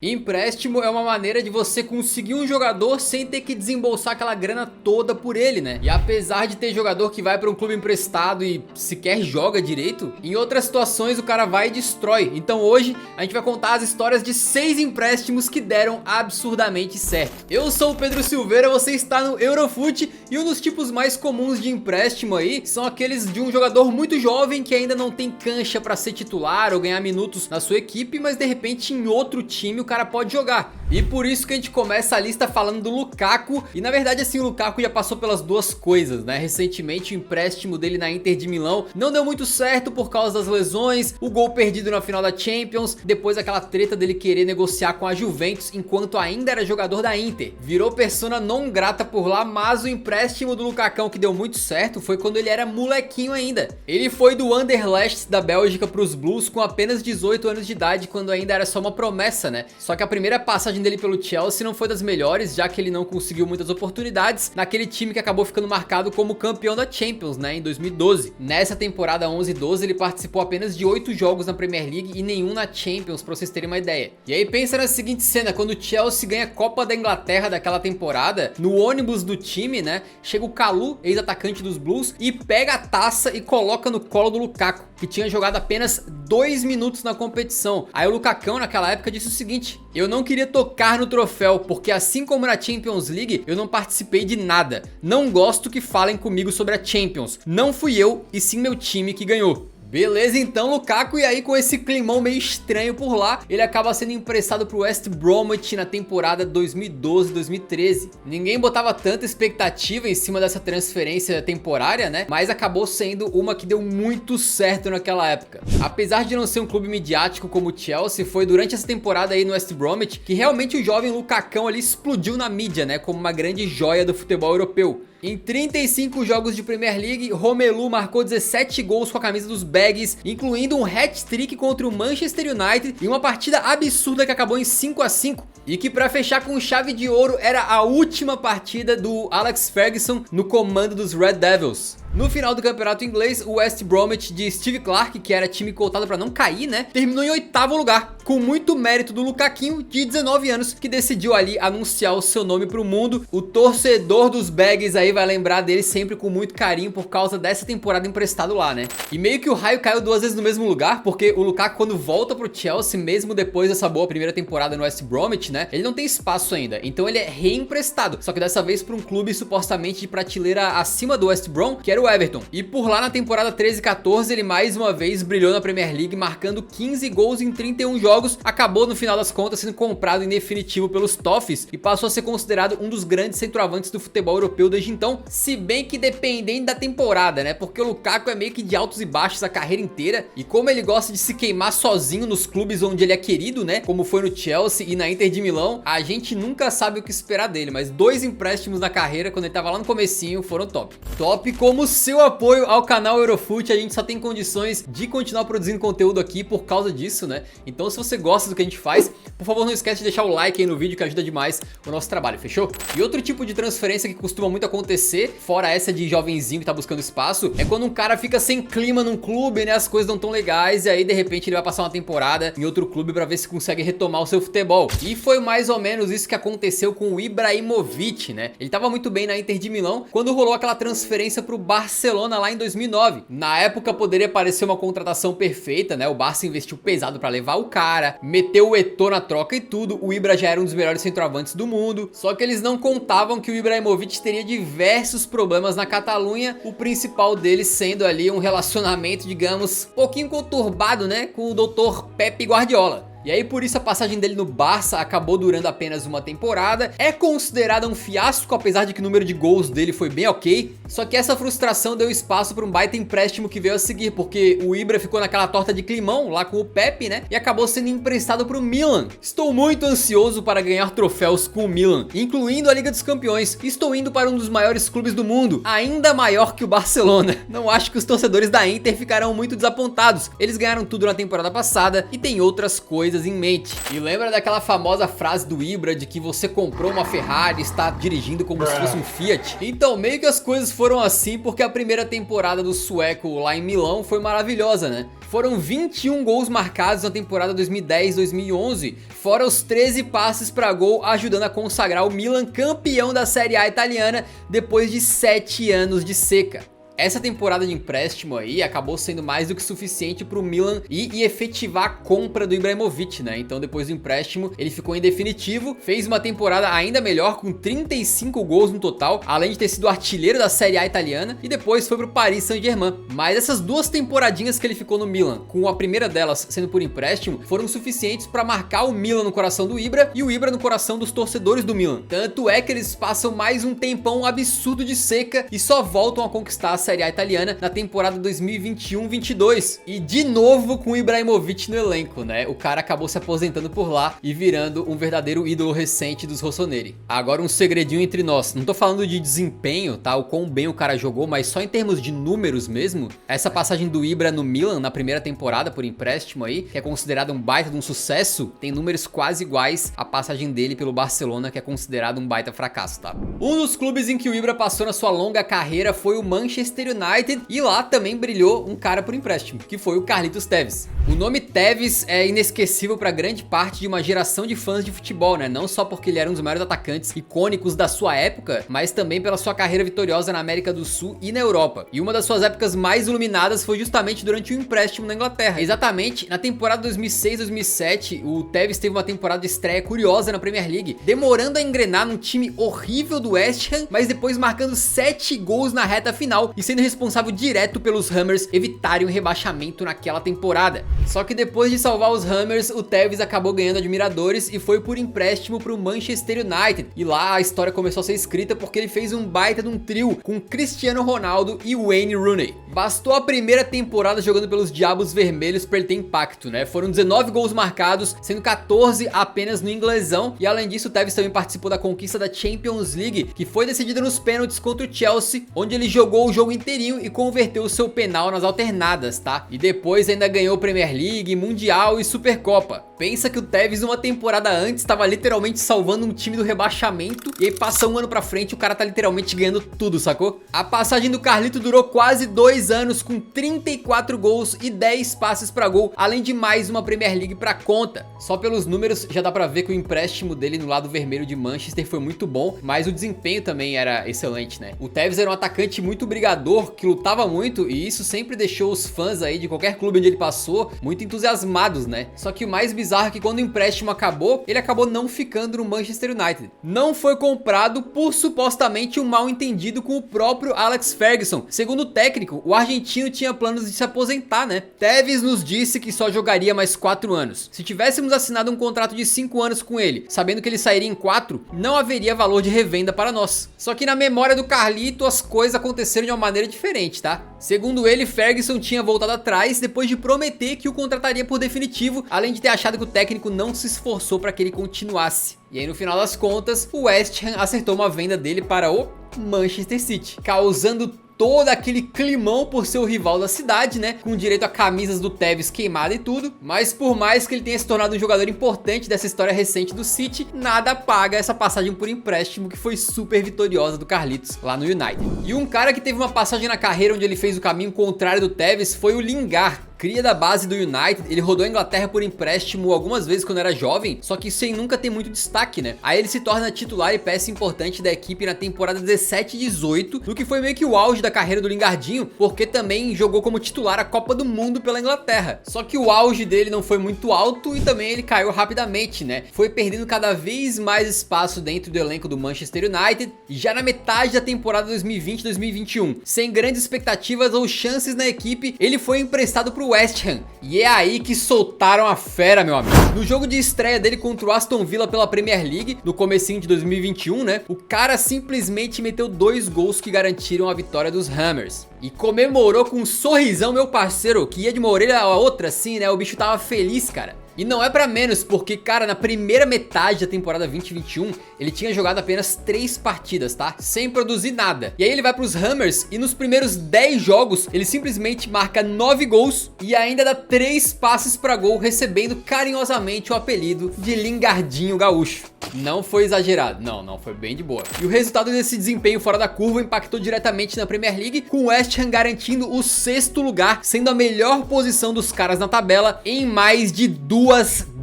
Empréstimo é uma maneira de você conseguir um jogador sem ter que desembolsar aquela grana toda por ele, né? E apesar de ter jogador que vai para um clube emprestado e sequer joga direito, em outras situações o cara vai e destrói. Então hoje a gente vai contar as histórias de 6 empréstimos que deram absurdamente certo. Eu sou o Pedro Silveira, você está no Eurofut e um dos tipos mais comuns de empréstimo aí são aqueles de um jogador muito jovem que ainda não tem cancha para ser titular ou ganhar minutos na sua equipe, mas de repente em outro time o cara pode jogar. E por isso que a gente começa a lista falando do Lukaku. E na verdade assim, o Lukaku já passou pelas duas coisas, né? Recentemente o empréstimo dele na Inter de Milão não deu muito certo por causa das lesões, o gol perdido na final da Champions, depois aquela treta dele querer negociar com a Juventus enquanto ainda era jogador da Inter. Virou persona non grata por lá, mas o empréstimo do Lukakão que deu muito certo foi quando ele era molequinho ainda. Ele foi do Anderlecht da Bélgica para os Blues com apenas 18 anos de idade, quando ainda era só uma promessa, né? Só que a primeira passagem dele pelo Chelsea não foi das melhores, já que ele não conseguiu muitas oportunidades naquele time que acabou ficando marcado como campeão da Champions, né, em 2012. Nessa temporada 11-12 ele participou apenas de 8 jogos na Premier League e nenhum na Champions, pra vocês terem uma ideia. E aí pensa na seguinte cena, quando o Chelsea ganha a Copa da Inglaterra daquela temporada, no ônibus do time, né, chega o Kalou, ex-atacante dos Blues, e pega a taça e coloca no colo do Lukaku, que tinha jogado apenas 2 minutos na competição. Aí o Lukakão naquela época disse o seguinte: eu não queria tocar no troféu, porque assim como na Champions League, eu não participei de nada. Não gosto que falem comigo sobre a Champions. Não fui eu, e sim meu time que ganhou. Beleza, então Lukaku, e aí com esse climão meio estranho por lá, ele acaba sendo emprestado pro West Bromwich na temporada 2012-2013. Ninguém botava tanta expectativa em cima dessa transferência temporária, né? Mas acabou sendo uma que deu muito certo naquela época. Apesar de não ser um clube midiático como o Chelsea, foi durante essa temporada aí no West Bromwich que realmente o jovem Lukakão ali explodiu na mídia, né? Como uma grande joia do futebol europeu. Em 35 jogos de Premier League, Romelu marcou 17 gols com a camisa dos Baggies, incluindo um hat-trick contra o Manchester United e uma partida absurda que acabou em 5-5. E que pra fechar com chave de ouro era a última partida do Alex Ferguson no comando dos Red Devils. No final do campeonato inglês, o West Bromwich de Steve Clarke, que era time cotado pra não cair, né, terminou em 8º lugar, com muito mérito do Lukaquinho, de 19 anos, que decidiu ali anunciar o seu nome pro mundo. O torcedor dos Baggies aí vai lembrar dele sempre com muito carinho por causa dessa temporada emprestado lá, né. E meio que o raio caiu 2 vezes no mesmo lugar, porque o Lukaku, quando volta pro Chelsea, mesmo depois dessa boa primeira temporada no West Bromwich, né, ele não tem espaço ainda, então ele é reemprestado, só que dessa vez pra um clube supostamente de prateleira acima do West Brom, que era o Everton. E por lá na temporada 13-14 ele mais uma vez brilhou na Premier League, marcando 15 gols em 31 jogos, acabou no final das contas sendo comprado em definitivo pelos Toffees e passou a ser considerado um dos grandes centroavantes do futebol europeu desde então, se bem que dependendo da temporada, né, porque o Lukaku é meio que de altos e baixos a carreira inteira, e como ele gosta de se queimar sozinho nos clubes onde ele é querido, né, como foi no Chelsea e na Inter de Milão, a gente nunca sabe o que esperar dele, mas 2 empréstimos na carreira quando ele tava lá no comecinho foram top. Top como seu apoio ao canal Eurofut, a gente só tem condições de continuar produzindo conteúdo aqui por causa disso, né? Então se você gosta do que a gente faz, por favor não esquece de deixar o like aí no vídeo que ajuda demais o nosso trabalho, fechou? E outro tipo de transferência que costuma muito acontecer, fora essa de jovenzinho que tá buscando espaço, é quando um cara fica sem clima num clube, né? As coisas não tão legais e aí de repente ele vai passar uma temporada em outro clube pra ver se consegue retomar o seu futebol. E foi mais ou menos isso que aconteceu com o Ibrahimovic, né? Ele tava muito bem na Inter de Milão quando rolou aquela transferência pro Barcelona lá em 2009. Na época poderia parecer uma contratação perfeita, né? O Barça investiu pesado pra levar o cara, meteu o Eto'o na troca e tudo. O Ibra já era um dos melhores centroavantes do mundo, só que eles não contavam que o Ibrahimovic teria diversos problemas na Catalunha, o principal deles sendo ali um relacionamento, digamos, um pouquinho conturbado, né, com o Dr. Pepe Guardiola. E aí por isso a passagem dele no Barça acabou durando apenas uma temporada. É considerada um fiasco, apesar de que o número de gols dele foi bem ok. Só que essa frustração deu espaço para um baita empréstimo que veio a seguir, porque o Ibra ficou naquela torta de climão lá com o Pepe, né? E acabou sendo emprestado para o Milan. Estou muito ansioso para ganhar troféus com o Milan, incluindo a Liga dos Campeões. Estou indo para um dos maiores clubes do mundo, ainda maior que o Barcelona. Não acho que os torcedores da Inter ficarão muito desapontados. Eles ganharam tudo na temporada passada e tem outras coisas em mente. E lembra daquela famosa frase do Ibra de que você comprou uma Ferrari e está dirigindo como se fosse um Fiat? Então meio que as coisas foram assim, porque a primeira temporada do sueco lá em Milão foi maravilhosa, né? Foram 21 gols marcados na temporada 2010-2011, fora os 13 passes para gol, ajudando a consagrar o Milan campeão da Série A italiana depois de 7 anos de seca. Essa temporada de empréstimo aí acabou sendo mais do que suficiente pro Milan ir e efetivar a compra do Ibrahimovic, né? Então depois do empréstimo ele ficou em definitivo, fez uma temporada ainda melhor com 35 gols no total, além de ter sido artilheiro da Série A italiana, e depois foi pro Paris Saint-Germain. Mas essas 2 temporadinhas que ele ficou no Milan, com a primeira delas sendo por empréstimo, foram suficientes para marcar o Milan no coração do Ibra e o Ibra no coração dos torcedores do Milan. Tanto é que eles passam mais um tempão absurdo de seca e só voltam a conquistar a Série A italiana na temporada 2021-22 e de novo com o Ibrahimovic no elenco, né? O cara acabou se aposentando por lá e virando um verdadeiro ídolo recente dos rossoneri. Agora um segredinho entre nós, não tô falando de desempenho, tá? O quão bem o cara jogou, mas só em termos de números mesmo. Essa passagem do Ibra no Milan na primeira temporada por empréstimo aí, que é considerado um baita de um sucesso, tem números quase iguais à passagem dele pelo Barcelona, que é considerado um baita fracasso, tá? Um dos clubes em que o Ibra passou na sua longa carreira foi o Manchester United, e lá também brilhou um cara por empréstimo, que foi o Carlitos Tevez. O nome Tevez é inesquecível para grande parte de uma geração de fãs de futebol, né? Não só porque ele era um dos maiores atacantes icônicos da sua época, mas também pela sua carreira vitoriosa na América do Sul e na Europa. E uma das suas épocas mais iluminadas foi justamente durante o empréstimo na Inglaterra. Exatamente, na temporada 2006-2007, o Tevez teve uma temporada de estreia curiosa na Premier League, demorando a engrenar num time horrível do West Ham, mas depois marcando 7 gols na reta final e sendo responsável direto pelos Hammers evitarem o rebaixamento naquela temporada. Só que depois de salvar os Hammers, o Tevez acabou ganhando admiradores e foi por empréstimo para o Manchester United. E lá a história começou a ser escrita porque ele fez um baita de um trio com Cristiano Ronaldo e Wayne Rooney. Bastou a primeira temporada jogando pelos Diabos Vermelhos para ele ter impacto, né? Foram 19 gols marcados, sendo 14 apenas no inglesão. E além disso, o Tevez também participou da conquista da Champions League, que foi decidida nos pênaltis contra o Chelsea, onde ele jogou o jogo inteirinho e converteu o seu penal nas alternadas, tá? E depois ainda ganhou Premier League, Mundial e Supercopa. Pensa que o Tevez uma temporada antes estava literalmente salvando um time do rebaixamento, e aí passa um ano pra frente o cara tá literalmente ganhando tudo, sacou? A passagem do Carlito durou quase 2 anos com 34 gols e 10 passes pra gol, além de mais uma Premier League pra conta. Só pelos números já dá pra ver que o empréstimo dele no lado vermelho de Manchester foi muito bom, mas o desempenho também era excelente, né? O Tevez era um atacante muito brigador, que lutava muito, e isso sempre deixou os fãs aí de qualquer clube onde ele passou muito entusiasmados, né? Só que o mais bizarro é que quando o empréstimo acabou, ele acabou não ficando no Manchester United. Não foi comprado por supostamente um mal entendido com o próprio Alex Ferguson. Segundo o técnico, o argentino tinha planos de se aposentar, né? Tevez nos disse que só jogaria mais 4 anos. Se tivéssemos assinado um contrato de 5 anos com ele, sabendo que ele sairia em 4, não haveria valor de revenda para nós. Só que na memória do Carlito, as coisas aconteceram de uma maneira diferente, tá? Segundo ele, Ferguson tinha voltado atrás depois de prometer que o contrataria por definitivo, além de ter achado que o técnico não se esforçou para que ele continuasse. E aí no final das contas, o West Ham acertou uma venda dele para o Manchester City, causando todo aquele climão por ser o rival da cidade, né? Com direito a camisas do Tevez queimada e tudo. Mas por mais que ele tenha se tornado um jogador importante dessa história recente do City, nada paga essa passagem por empréstimo que foi super vitoriosa do Carlitos lá no United. E um cara que teve uma passagem na carreira onde ele fez o caminho contrário do Tevez foi o Lingard. Cria da base do United, ele rodou a Inglaterra por empréstimo algumas vezes quando era jovem, só que sem nunca ter muito destaque, né? Aí ele se torna titular e peça importante da equipe na temporada 17-18, no que foi meio que o auge da carreira do Lingardinho, porque também jogou como titular a Copa do Mundo pela Inglaterra. Só que o auge dele não foi muito alto e também ele caiu rapidamente, né? Foi perdendo cada vez mais espaço dentro do elenco do Manchester United, e já na metade da temporada 2020-2021, sem grandes expectativas ou chances na equipe, ele foi emprestado pro West Ham. E é aí que soltaram a fera, meu amigo. No jogo de estreia dele contra o Aston Villa pela Premier League, no comecinho de 2021, né? O cara simplesmente meteu 2 gols que garantiram a vitória dos Hammers. E comemorou com um sorrisão, meu parceiro, que ia de uma orelha a outra assim, né? O bicho tava feliz, cara. E não é pra menos, porque, cara, na primeira metade da temporada 2021, ele tinha jogado apenas 3 partidas, tá? Sem produzir nada. E aí ele vai pros Hammers e nos primeiros 10 jogos, ele simplesmente marca 9 gols e ainda dá 3 passes pra gol, recebendo carinhosamente o apelido de Lingardinho Gaúcho. Não foi exagerado, não foi bem de boa. E o resultado desse desempenho fora da curva impactou diretamente na Premier League, com o West Ham garantindo o 6º lugar, sendo a melhor posição dos caras na tabela em mais de 2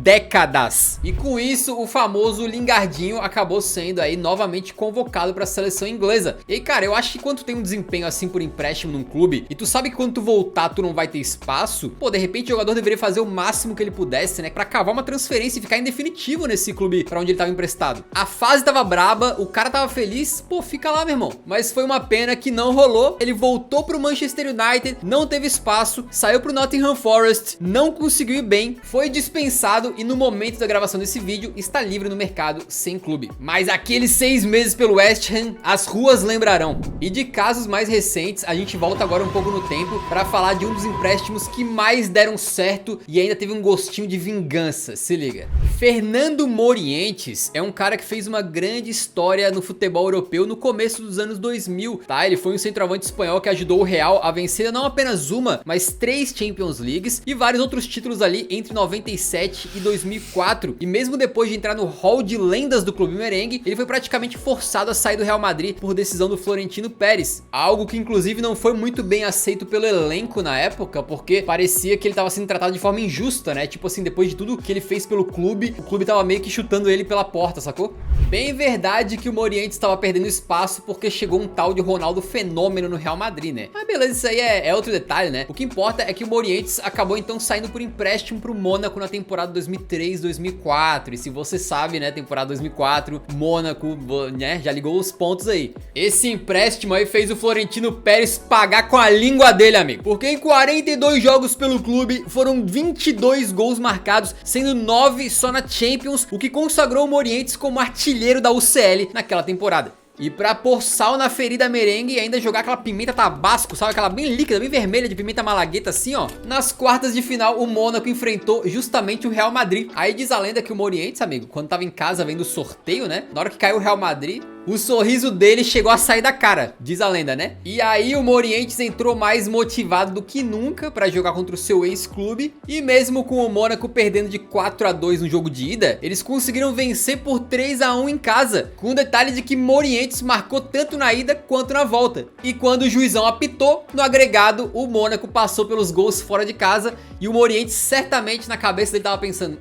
décadas. E com isso, o famoso Lingardinho acabou sendo aí novamente convocado para a seleção inglesa. E aí, cara, eu acho que quando tu tem um desempenho assim por empréstimo num clube, e tu sabe que quando tu voltar tu não vai ter espaço, pô, de repente o jogador deveria fazer o máximo que ele pudesse, né, para cavar uma transferência e ficar em definitivo nesse clube para onde ele tava emprestado. A fase tava braba, o cara tava feliz, pô, fica lá, meu irmão. Mas foi uma pena que não rolou. Ele voltou pro Manchester United, não teve espaço, saiu pro Nottingham Forest, não conseguiu ir bem, foi dispensado e no momento da gravação desse vídeo está livre no mercado sem clube. Mas aqueles 6 meses pelo West Ham, as ruas lembrarão. E de casos mais recentes, a gente volta agora um pouco no tempo para falar de um dos empréstimos que mais deram certo e ainda teve um gostinho de vingança, se liga. Fernando Morientes é um cara que fez uma grande história no futebol europeu no começo dos anos 2000, tá? Ele foi um centroavante espanhol que ajudou o Real a vencer não apenas uma, mas 3 Champions Leagues e vários outros títulos ali entre 97 e 2004. E mesmo depois de entrar no hall de lendas do clube merengue, ele foi praticamente forçado a sair do Real Madrid por decisão do Florentino Pérez. Algo que inclusive não foi muito bem aceito pelo elenco na época, porque parecia que ele estava sendo tratado de forma injusta, né? Tipo assim, depois de tudo que ele fez pelo clube, o clube tava meio que chutando ele pela porta, sacou? Bem verdade que o Morientes estava perdendo espaço porque chegou um tal de Ronaldo Fenômeno no Real Madrid, né? Mas beleza, isso aí é outro detalhe, né? O que importa é que o Morientes acabou então saindo por empréstimo pro Mônaco na temporada 2003-2004. E se você sabe, né, temporada 2004, Mônaco, né, já ligou os pontos aí. Esse empréstimo aí fez o Florentino Pérez pagar com a língua dele, amigo. Porque em 42 jogos pelo clube, foram 22 gols marcados, sendo 9 só na Champions, o que consagrou o Morientes como artilheiro da UCL naquela temporada. E pra pôr sal na ferida merengue e ainda jogar aquela pimenta tabasco, sabe? Aquela bem líquida, bem vermelha de pimenta malagueta assim, ó. Nas quartas de final, o Mônaco enfrentou justamente o Real Madrid. Aí diz a lenda que o Morientes, amigo, quando tava em casa vendo o sorteio, né? Na hora que caiu o Real Madrid, o sorriso dele chegou a sair da cara, diz a lenda, né? E aí o Morientes entrou mais motivado do que nunca pra jogar contra o seu ex-clube. E mesmo com o Mônaco perdendo de 4-2 no jogo de ida, eles conseguiram vencer por 3-1 em casa. Com o detalhe de que Morientes marcou tanto na ida quanto na volta. E quando o juizão apitou, no agregado, o Mônaco passou pelos gols fora de casa. E o Morientes certamente na cabeça dele tava pensando: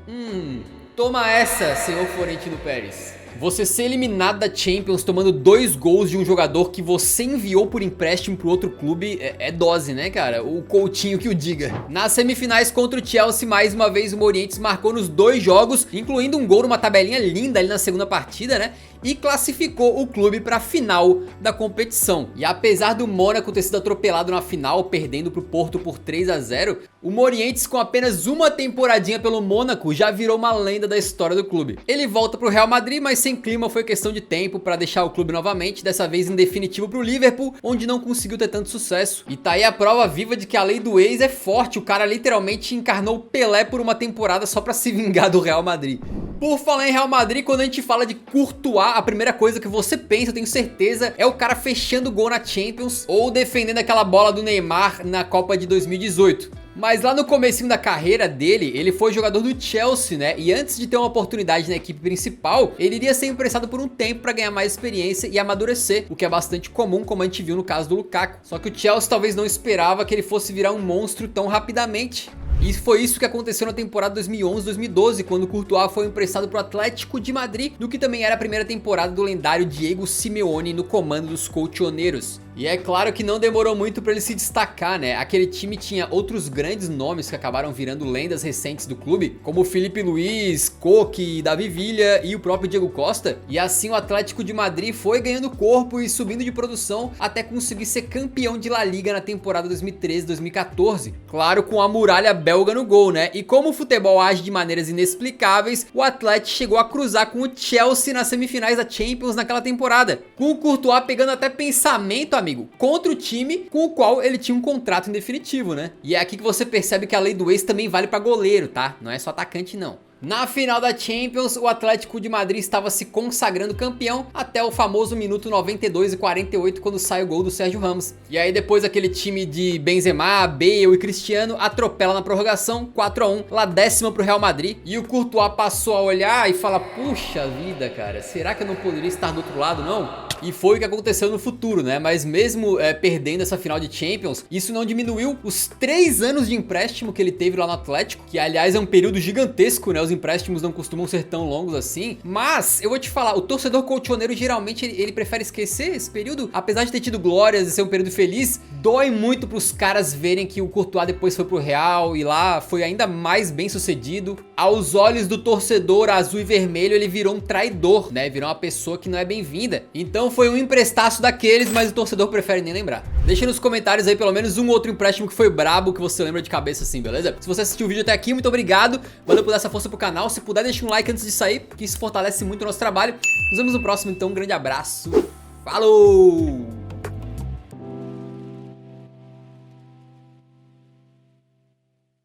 toma essa, senhor Florentino Pérez. Você ser eliminado da Champions tomando 2 gols de um jogador que você enviou por empréstimo pro outro clube é dose, né, cara? O Coutinho que o diga. Nas semifinais contra o Chelsea, mais uma vez o Morientes marcou nos 2 jogos, incluindo um gol numa tabelinha linda ali na segunda partida, né? E classificou o clube para a final da competição. E apesar do Mônaco ter sido atropelado na final, perdendo para o Porto por 3-0, o Morientes, com apenas uma temporadinha pelo Mônaco, já virou uma lenda da história do clube. Ele volta para o Real Madrid, mas sem clima, foi questão de tempo para deixar o clube novamente, dessa vez em definitivo para o Liverpool, onde não conseguiu ter tanto sucesso. E tá aí a prova viva de que a lei do ex é forte. O cara literalmente encarnou Pelé por uma temporada só para se vingar do Real Madrid. Por falar em Real Madrid, quando a gente fala de Courtois, a primeira coisa que você pensa, eu tenho certeza, é o cara fechando gol na Champions ou defendendo aquela bola do Neymar na Copa de 2018. Mas lá no comecinho da carreira dele, ele foi jogador do Chelsea, né? E antes de ter uma oportunidade na equipe principal, ele iria ser emprestado por um tempo para ganhar mais experiência e amadurecer, o que é bastante comum, como a gente viu no caso do Lukaku. Só que o Chelsea talvez não esperava que ele fosse virar um monstro tão rapidamente. E foi isso que aconteceu na temporada 2011-2012, quando Courtois foi emprestado para o Atlético de Madrid, no que também era a primeira temporada do lendário Diego Simeone no comando dos colchoneiros. E é claro que não demorou muito para ele se destacar, né? Aquele time tinha outros grandes nomes que acabaram virando lendas recentes do clube, como Filipe Luís, Koke, Davi Villa e o próprio Diego Costa. E assim o Atlético de Madrid foi ganhando corpo e subindo de produção até conseguir ser campeão de La Liga na temporada 2013-2014. Claro, com a muralha belga no gol, né? E como o futebol age de maneiras inexplicáveis, o Atlético chegou a cruzar com o Chelsea nas semifinais da Champions naquela temporada, com o Courtois pegando até pensamento, amigo, contra o time com o qual ele tinha um contrato em definitivo, né? E é aqui que você percebe que a lei do ex também vale pra goleiro, tá? Não é só atacante, não. Na final da Champions, o Atlético de Madrid estava se consagrando campeão até o famoso minuto 92 e 48, quando sai o gol do Sérgio Ramos. E aí depois aquele time de Benzema, Bale e Cristiano atropela na prorrogação, 4 a 1, lá 10ª pro Real Madrid. E o Courtois passou a olhar e fala, puxa vida, cara, será que eu não poderia estar do outro lado, não? E foi o que aconteceu no futuro, né? Mas mesmo perdendo essa final de Champions, isso não diminuiu os 3 anos de empréstimo que ele teve lá no Atlético, que aliás é um período gigantesco, né? Os empréstimos não costumam ser tão longos assim. Mas eu vou te falar, o torcedor colchoneiro geralmente ele prefere esquecer esse período. Apesar de ter tido glórias e ser um período feliz, dói muito pros caras verem que o Courtois depois foi pro Real e lá foi ainda mais bem sucedido. Aos olhos do torcedor azul e vermelho, ele virou um traidor, né? Virou uma pessoa que não é bem-vinda. Então foi um emprestaço daqueles, mas o torcedor prefere nem lembrar. Deixa nos comentários aí pelo menos um outro empréstimo que foi brabo, que você lembra de cabeça assim, beleza? Se você assistiu o vídeo até aqui, muito obrigado. Valeu por dar essa força pro canal. Se puder, deixa um like antes de sair, porque isso fortalece muito o nosso trabalho. Nos vemos no próximo, então um grande abraço. Falou!